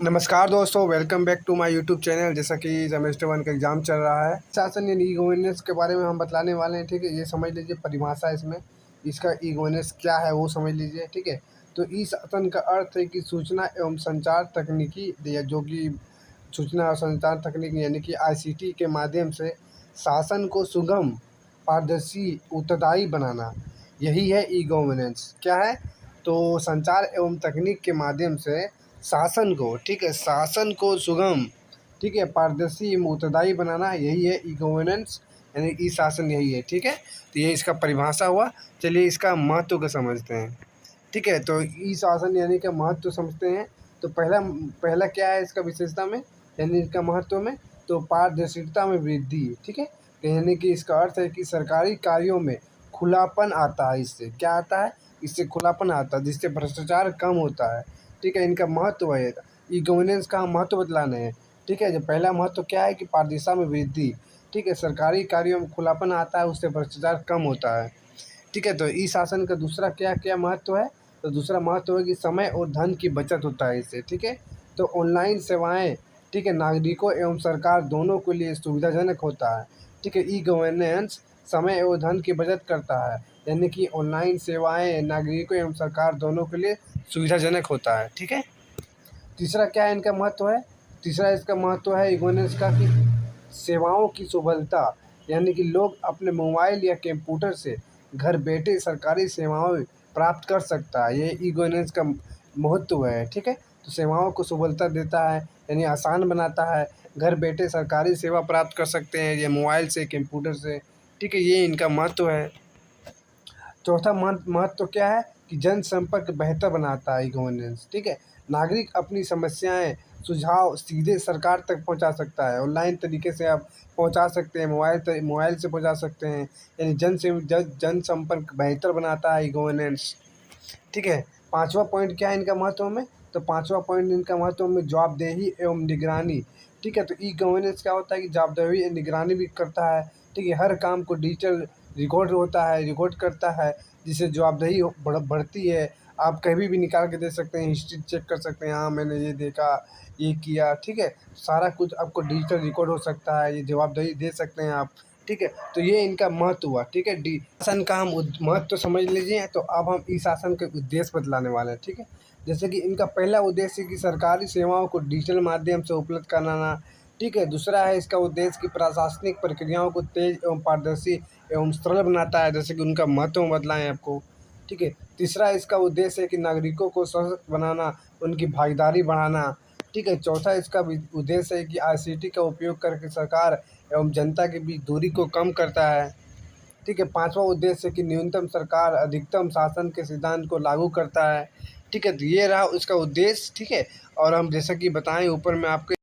नमस्कार दोस्तों, welcome back to my YouTube channel. जैसा कि सेमेस्टर 1 का एग्ज़ाम चल रहा है, शासन यानी ई गवर्नेंस के बारे में हम बतलाने वाले हैं। ठीक है, ये समझ लीजिए परिभाषा इसमें, इसका ई गवर्नेंस क्या है वो समझ लीजिए। ठीक है, तो ई शासन का अर्थ है कि सूचना एवं संचार तकनीकी जो कि सूचना और संचार तकनीक यानी कि आईसीटी के माध्यम से शासन को सुगम, पारदर्शी, उत्तरदायी बनाना, यही है ई गवर्नेंस। क्या है? तो संचार एवं तकनीक के माध्यम से शासन को, ठीक है, शासन को सुगम, ठीक है, पारदर्शी, उत्तरदायी बनाना, यही है ई गवर्नेंस यानी ई शासन, यही है। ठीक है, तो ये इसका परिभाषा हुआ। चलिए इसका महत्व को समझते हैं। ठीक है, तो ई शासन यानी कि महत्व समझते हैं। तो पहला पहला क्या है इसका विशेषता में यानी इसका महत्व में, तो पारदर्शिता में वृद्धि। ठीक है, यानी कि इसका अर्थ है कि सरकारी कार्यों में खुलापन आता है। इससे क्या आता है? इससे खुलापन आता है, जिससे भ्रष्टाचार कम होता है। ठीक है, इनका महत्व है, ई गवर्नेंस का हम महत्व बतलाने हैं। ठीक है, जो पहला महत्व क्या है कि पारदर्शिता में वृद्धि। ठीक है, सरकारी कार्यों में खुलापन आता है, उससे भ्रष्टाचार कम होता है। ठीक है, तो ई शासन का दूसरा क्या क्या महत्व है? तो दूसरा महत्व है कि समय और धन की बचत होता है इससे। ठीक है, तो ऑनलाइन सेवाएं, ठीक है, नागरिकों एवं सरकार दोनों के लिए सुविधाजनक होता है। ठीक है, ई गवर्नेंस समय और धन की बचत करता है, यानी कि ऑनलाइन सेवाएं नागरिकों एवं सरकार दोनों के लिए सुविधाजनक होता है। ठीक है, तीसरा क्या है इनका महत्व है? तीसरा इसका महत्व है ई गवर्नेंस का कि सेवाओं की सुलभता, यानी कि लोग अपने मोबाइल या कंप्यूटर से घर बैठे सरकारी सेवाएं प्राप्त कर सकता है। ये ई गवर्नेंस का महत्व है। ठीक है, तो सेवाओं को सुलभता देता है यानी आसान बनाता है। घर बैठे सरकारी सेवा प्राप्त कर सकते हैं ये मोबाइल से, कंप्यूटर से। ठीक है, ये इनका महत्व है। चौथा महत्व क्या है कि जनसंपर्क बेहतर बनाता है ई गवर्नेंस। ठीक है, नागरिक अपनी समस्याएं, सुझाव सीधे सरकार तक पहुंचा सकता है। ऑनलाइन तरीके से आप पहुंचा सकते हैं, मोबाइल से पहुंचा सकते हैं, यानी जनसंपर्क बेहतर बनाता है ई गवर्नेंस। ठीक है, पांचवा पॉइंट क्या है इनका महत्व में? तो पांचवा पॉइंट इनका महत्व में जवाबदेही एवं निगरानी। ठीक है, तो ई गवर्नेंस क्या होता है कि जवाबदेही और निगरानी भी करता है। ठीक है, हर काम को डिजिटल रिकॉर्ड होता है, रिकॉर्ड करता है, जिससे जवाबदेही बढ़ती है। आप कभी भी निकाल के दे सकते हैं, हिस्ट्री चेक कर सकते हैं, हाँ मैंने ये देखा, ये किया। ठीक है, सारा कुछ आपको डिजिटल रिकॉर्ड हो सकता है, ये जवाबदेही दे सकते हैं आप। ठीक है, तो ये इनका महत्व हुआ। ठीक है, डी शासन का हम महत्व समझ लीजिए। तो अब हम ई शासन के उद्देश्य बतलाने वाले हैं। ठीक है, जैसे कि इनका पहला उद्देश्य कि सरकारी सेवाओं को डिजिटल माध्यम से उपलब्ध कराना। ठीक है, दूसरा है इसका उद्देश्य कि प्रशासनिक प्रक्रियाओं को तेज एवं पारदर्शी एवं सरल बनाता है, जैसे कि उनका महत्व बतलाएं आपको। ठीक है, तीसरा इसका उद्देश्य है कि नागरिकों को सशक्त बनाना, उनकी भागीदारी बढ़ाना। ठीक है, चौथा इसका उद्देश्य है कि आईसीटी का उपयोग करके सरकार एवं जनता के बीच दूरी को कम करता है। ठीक है, पांचवा उद्देश्य है कि न्यूनतम सरकार अधिकतम शासन के सिद्धांत को लागू करता है। ठीक है, तो ये रहा उसका उद्देश्य। ठीक है, और हम जैसा कि बताएं ऊपर में आपके